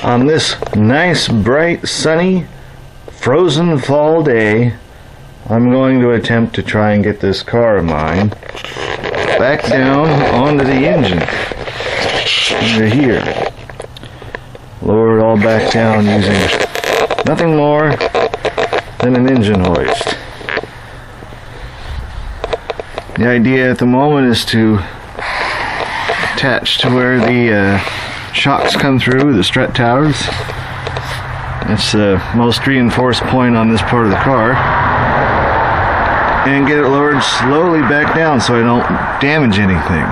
On this nice, bright, sunny, frozen fall day, I'm going to attempt to try and get this car of mine back down onto the engine. Under here. Lower it all back down using nothing more than an engine hoist. The idea at the moment is to attach to where the shocks come through, the strut towers. That's the most reinforced point on this part of the car. And get it lowered slowly back down so I don't damage anything.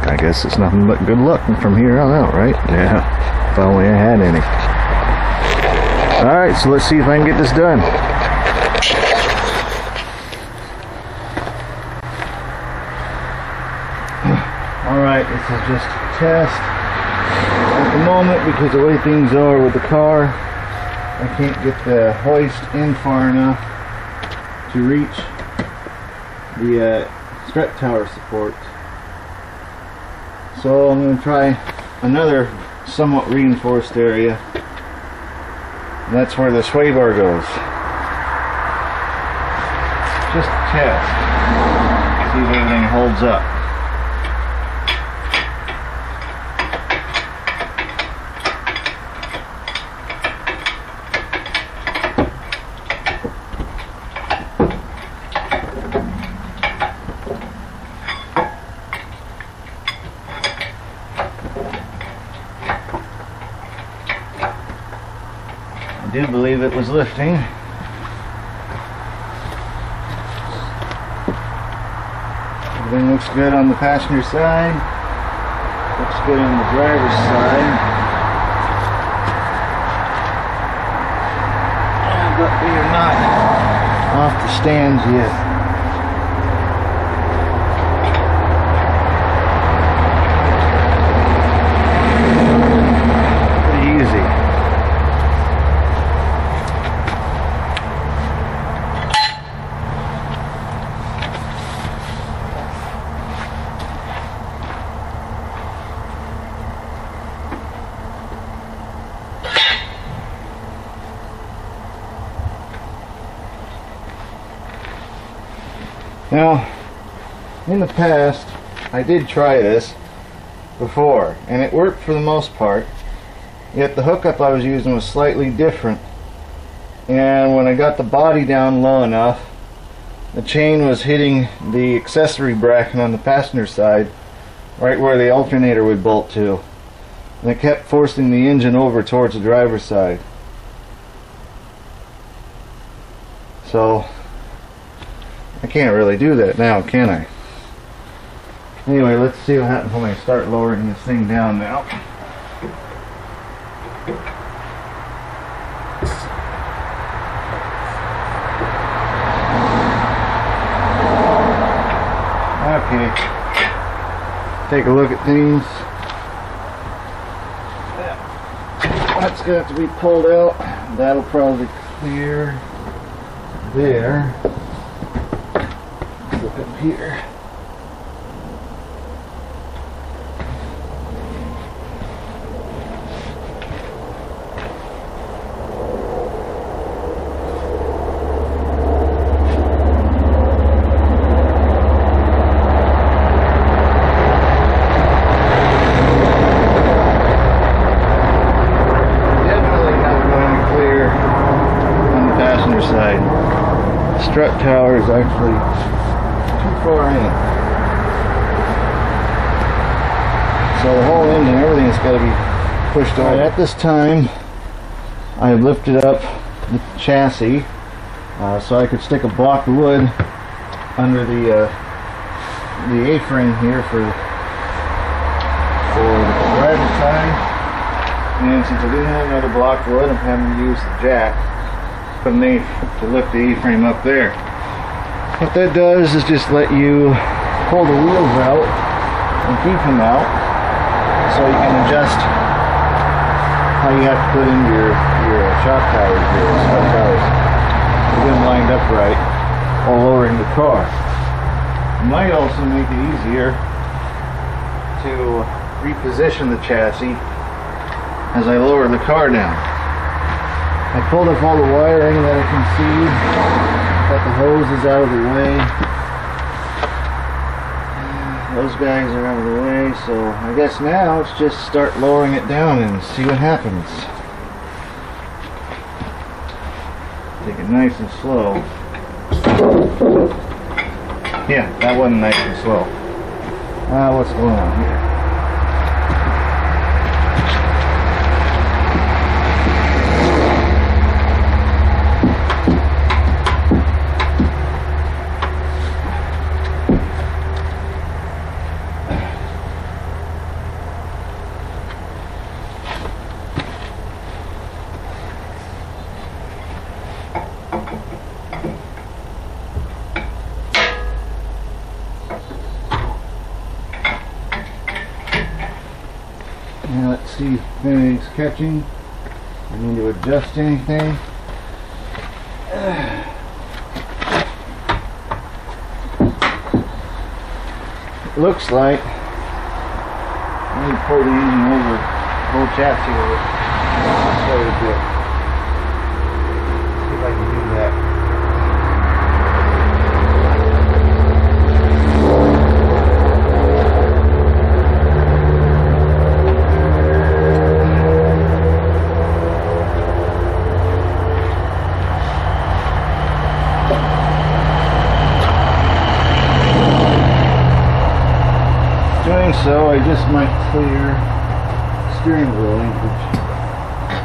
I guess it's nothing but good luck from here on out, right? Yeah, if only I had any. Alright, so let's see if I can get this done. Alright, this is just a test at the moment because the way things are with the car, I can't get the hoist in far enough to reach the strut tower support. So I'm going to try another somewhat reinforced area. And that's where the sway bar goes. Just a test. See if everything holds up. I do believe it was lifting. Everything looks good on the passenger side. Looks good on the driver's side. But we are not off the stands yet. Now, in the past, I did try this before, and it worked for the most part, yet the hookup I was using was slightly different, and when I got the body down low enough, the chain was hitting the accessory bracket on the passenger side, right where the alternator would bolt to, and it kept forcing the engine over towards the driver's side. So I can't really do that now, can I? Anyway, let's see what happens when I start lowering this thing down now. Okay. Take a look at things. That's going to have to be pulled out. That'll probably clear there. Look up here. Definitely not going to clear on the passenger side. The strut tower is actually too far in. So the whole engine, everything's got to be pushed over. At this time, I have lifted up the chassis so I could stick a block of wood under the A-frame here for the driver's side. And since I didn't have another block of wood, I'm having to use the jack to lift the A-frame up there. What that does is just let you pull the wheels out and keep them out so you can adjust how you have to put in your shock towers, your strut towers, to get them lined up right while lowering the car. It might also make it easier to reposition the chassis as I lower the car down. I pulled up all the wiring that I can see, got the hoses out of the way. Those guys are out of the way, so I guess now let's just start lowering it down and see what happens. Take it nice and slow. Yeah, that wasn't nice and slow. What's going on here? Now let's see if anything's catching. I need to adjust anything. It looks like I need to pull the engine over, the whole chassis over quite a bit. See if I can do that. So I just might clear steering wheel linkage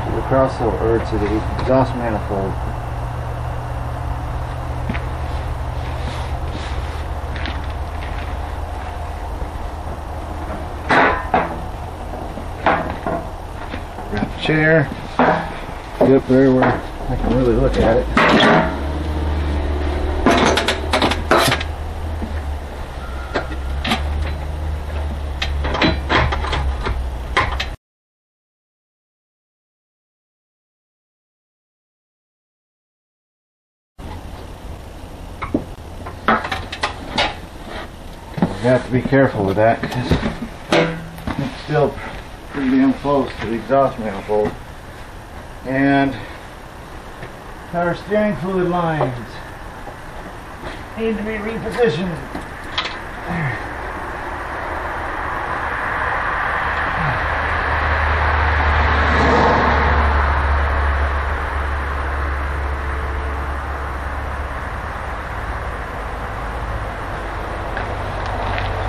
to the crosshaul or to the exhaust manifold. Grab a chair, get up there where I can really look at it. You have to be careful with that because it's still pretty damn close to the exhaust manifold. And our steering fluid lines need to be repositioned.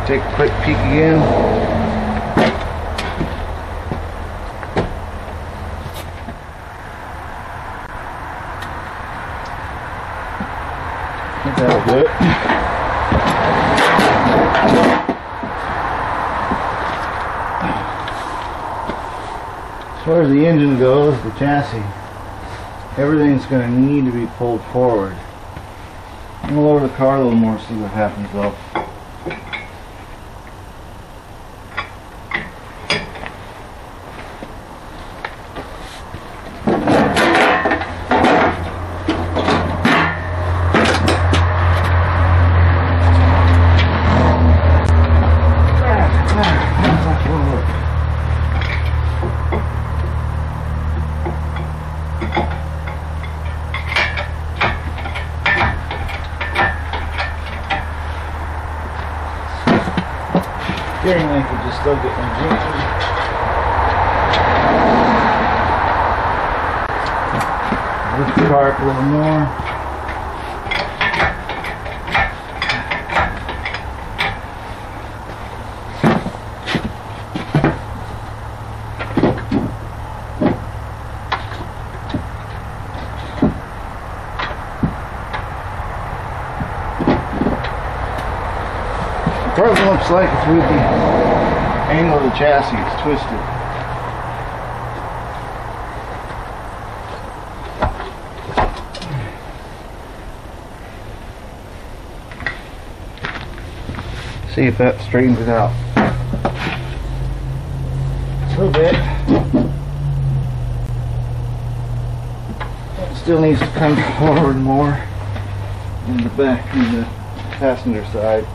Take a quick peek again. I think that'll do it. As far as the engine goes, the chassis, everything's going to need to be pulled forward. I'm going to lower the car a little more, see what happens though. Steering linkage is still getting jinky. Lift the car up a little more. The problem looks like it's with the angle of the chassis, it's twisted. See if that straightens it out. A little bit. It still needs to come forward more in the back, in the passenger side.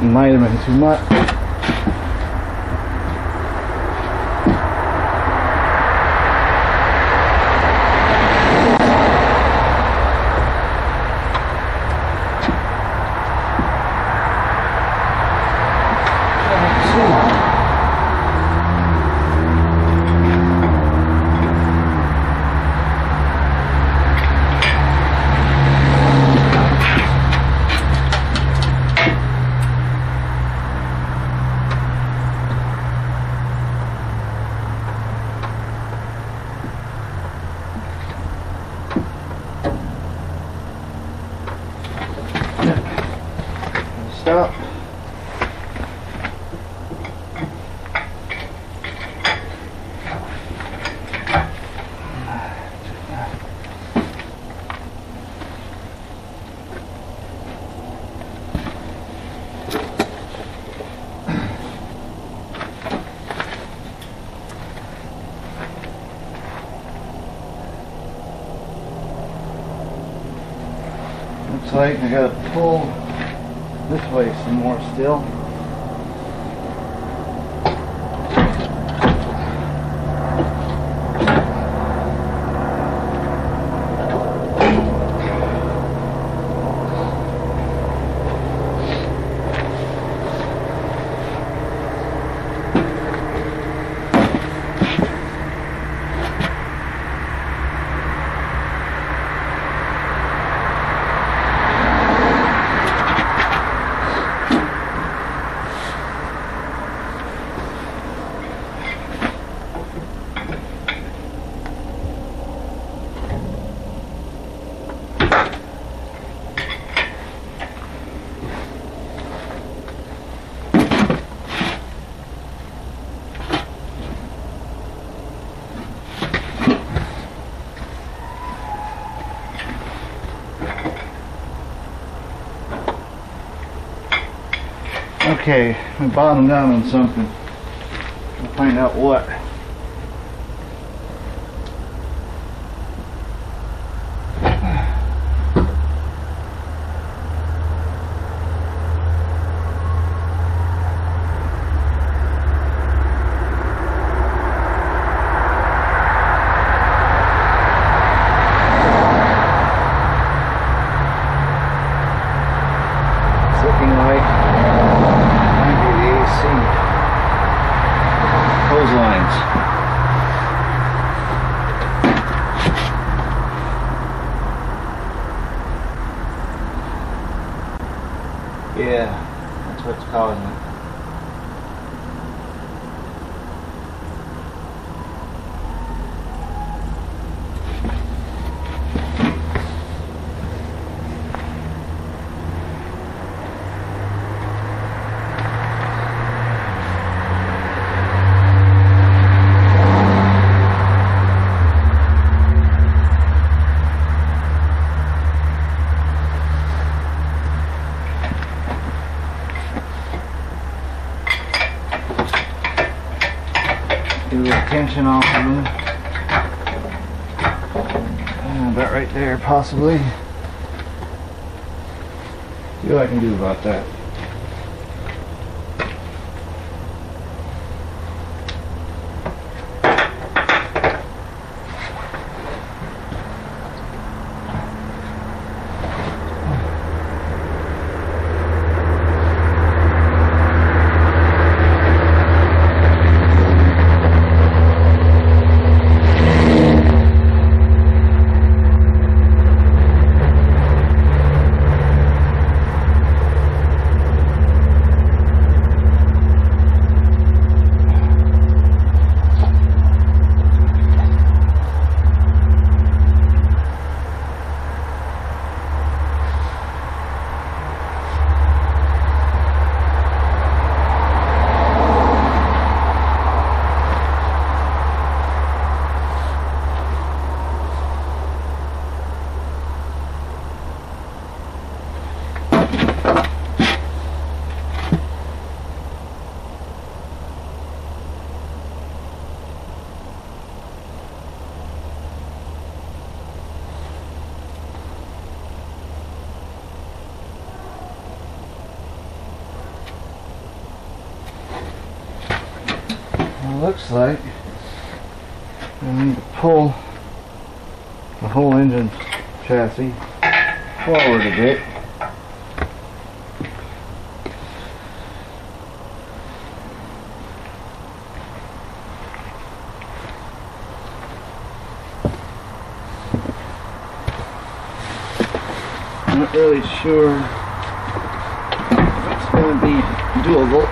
that might have been too much. Stop. Looks like I gotta pull this way some more still. Okay, we bottomed down on something. We'll find out what. It's looking like hose lines. Yeah, that's what's causing it. Do a little tension off of them. About right there, possibly. See what I can do about that. looks like I need to pull the whole engine chassis forward a bit. Not really sure if it's going to be doable.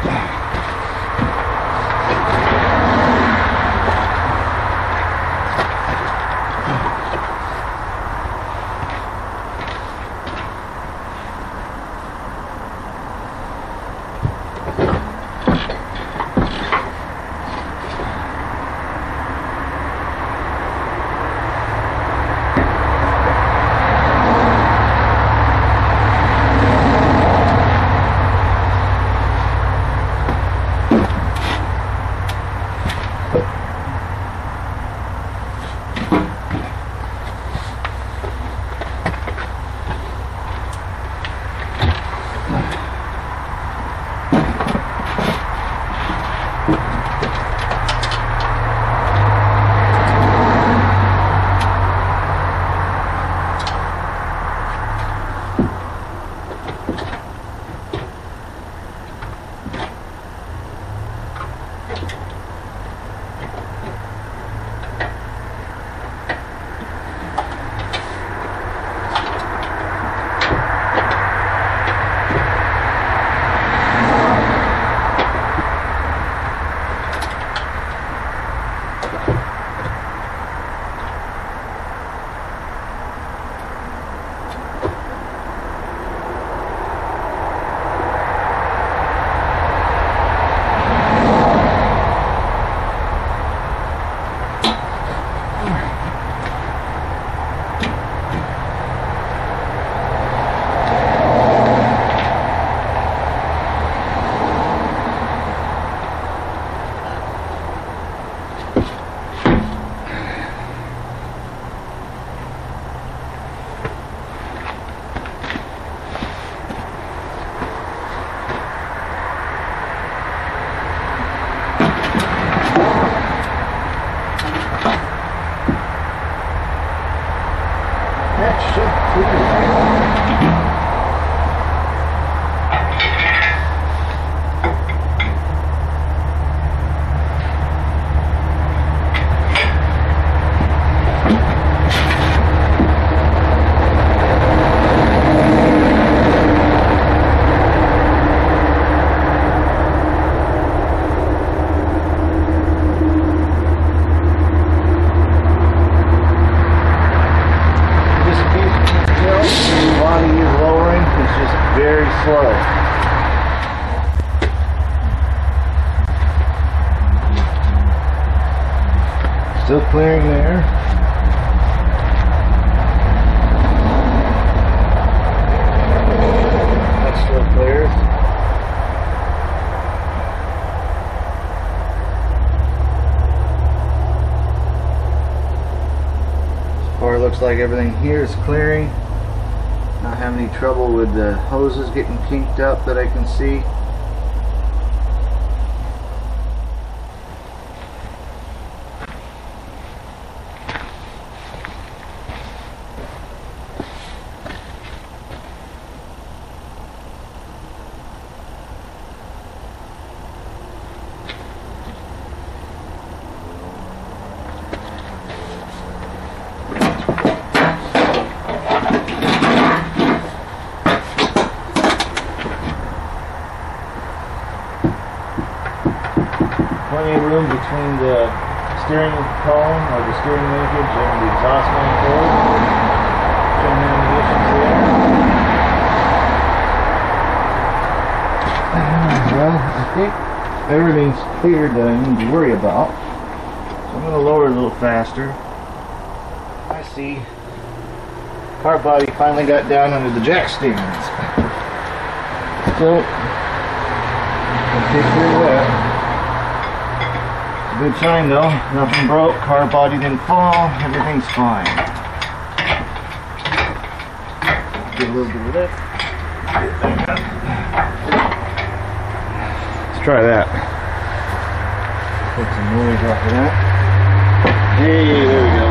Still clearing there. That still clears. As far as it looks like everything here is clearing. Not having any trouble with the hoses getting kinked up that I can see. Plenty of room between the steering column or the steering linkage and the exhaust manifold. Showing the emissions there. Well, I think everything's cleared that I need to worry about. So I'm going to lower it a little faster. I see. Car body finally got down under the jack stands. So, I'll take care of that. Good sign though, nothing broke, car body didn't fall, everything's fine. Get a little bit of that. Let's try that. Take some noise off of that. Hey, there we go.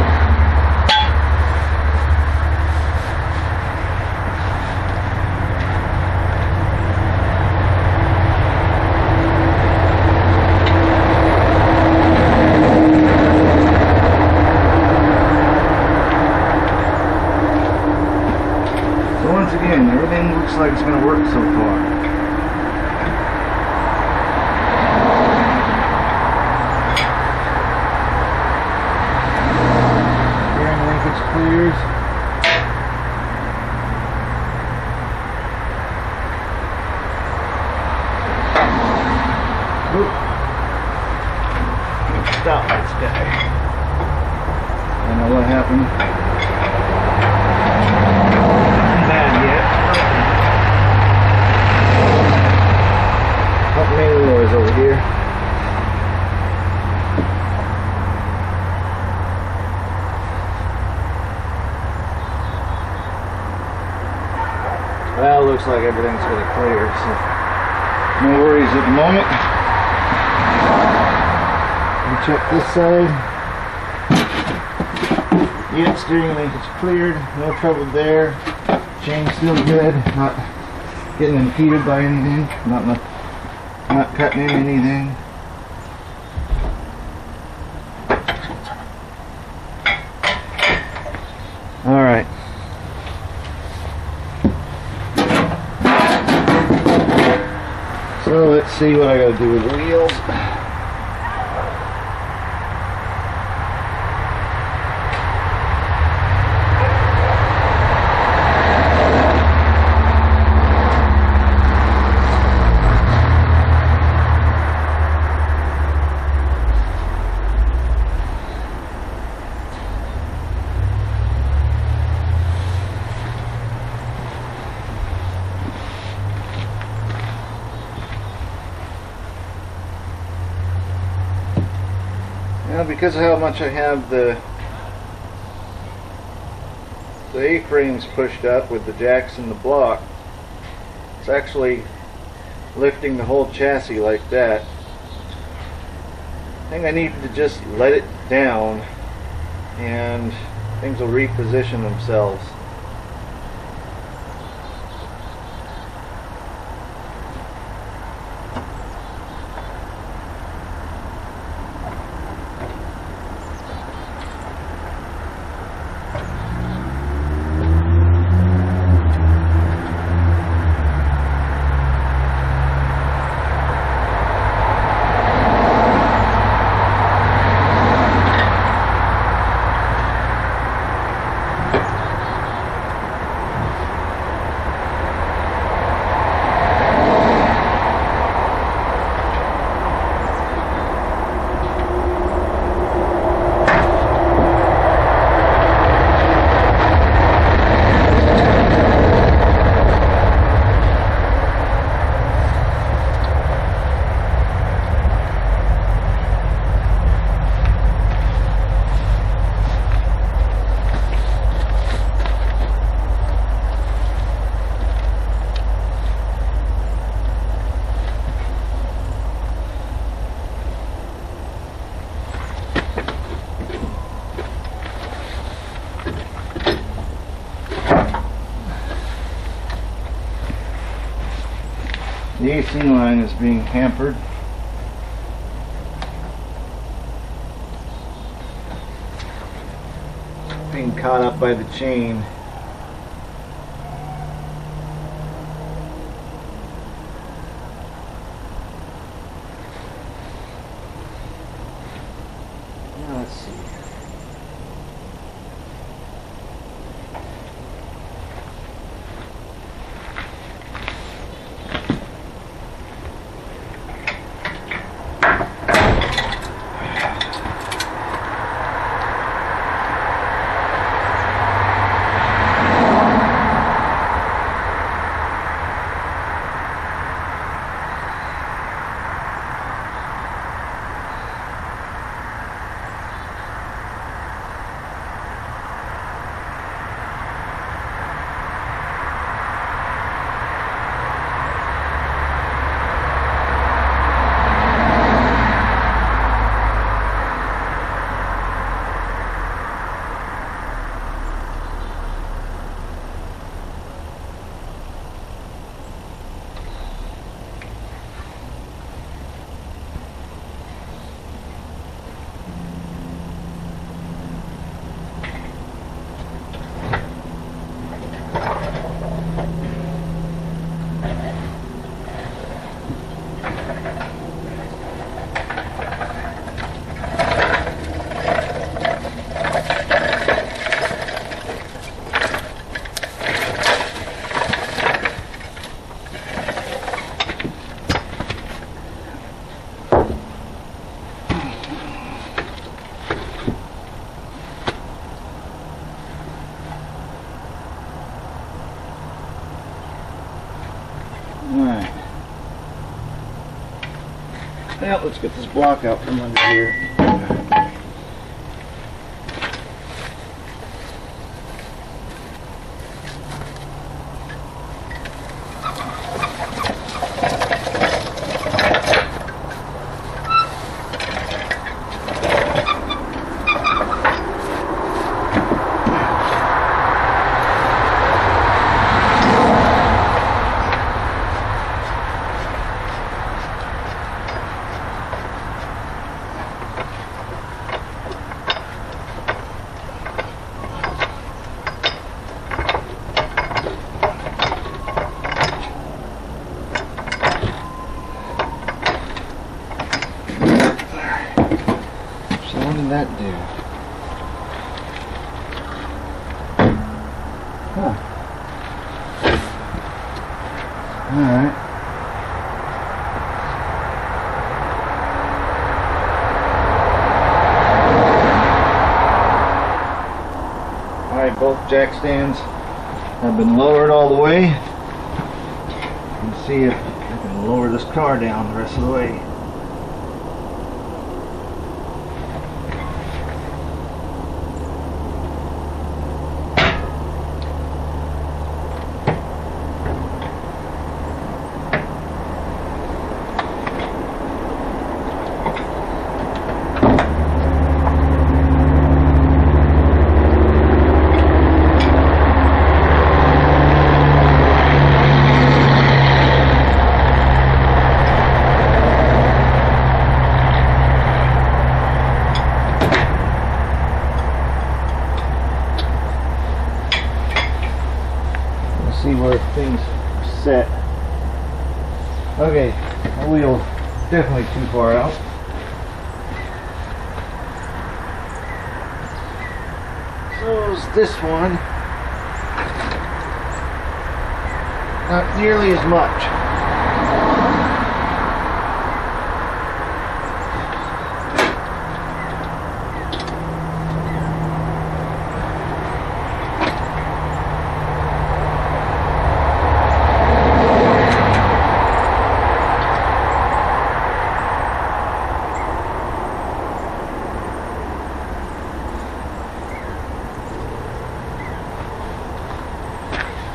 So once again, everything looks like it's going to work so far. Clears. Oop. Stop this guy. I don't know what happened. Not bad yet. Couple main lures over here. Well, looks like everything's going to clear, so no worries at the moment. We'll check this side. Yep, steering linkage cleared, no trouble there. Chain's still good, not getting impeded by anything, not cutting in anything. All right. So let's see what I gotta do with the wheels. Now, because of how much I have the A-frames pushed up with the jacks and the block, it's actually lifting the whole chassis like that. I think I need to just let it down and things will reposition themselves. The AC line is being hampered. Being caught up by the chain. Now let's see. Now let's get this block out from under here. That do? Huh. Alright. Alright, both jack stands have been lowered all the way. Let's see if I can lower this car down the rest of the way. See where things are set. Okay, my wheel's definitely too far out. So is this one. Not nearly as much.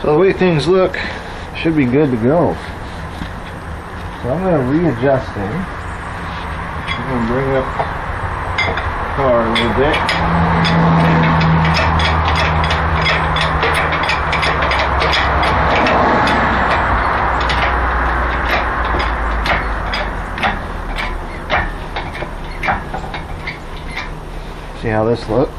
So the way things look, should be good to go. So I'm going to readjust it. I'm going to bring up the car a little bit. See how this looks.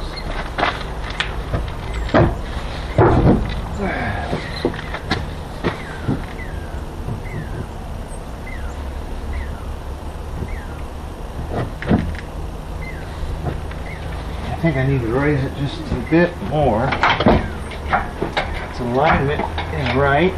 I think I need to raise it just a bit more. Its alignment is right.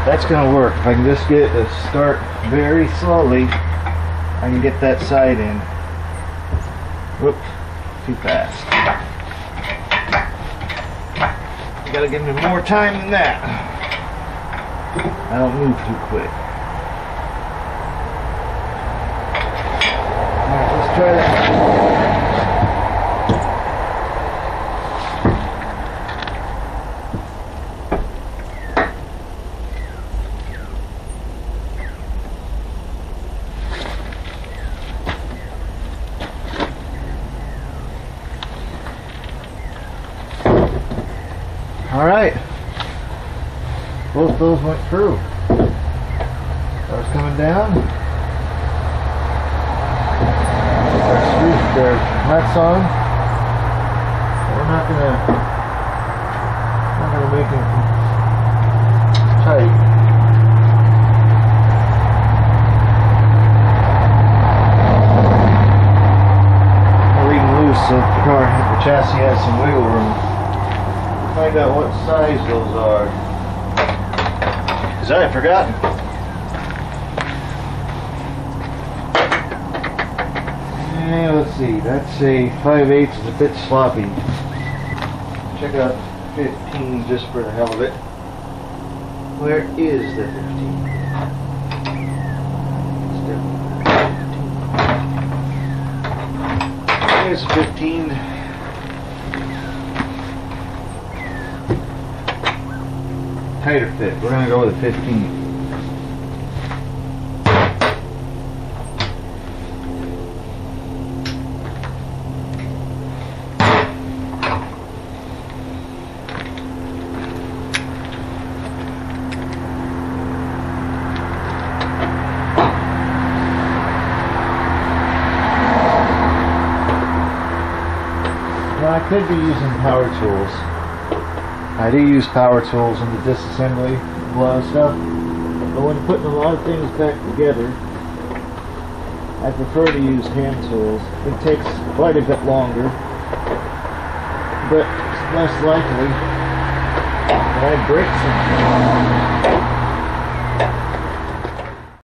That's going to work. If I can just get it to start very slowly, I can get that side in. Whoop, too fast. You gotta give me more time than that. I don't move too quick. Alright, let's try that. Alright, both those went through. Car's coming down. Our screws, their nuts on. We're not gonna make them tight. I'll leave them loose so the chassis has some wiggle room. Find out what size those are, because I had forgotten. Let's see, that's a 5/8 is a bit sloppy. Check out 15 just for the hell of it. Where is the 15? There's 15. Tighter fit. We're gonna go with a 15. Now, I could be using power tools. I do use power tools in the disassembly of a lot of stuff, but when putting a lot of things back together, I prefer to use hand tools. It takes quite a bit longer, but it's less likely that I break something.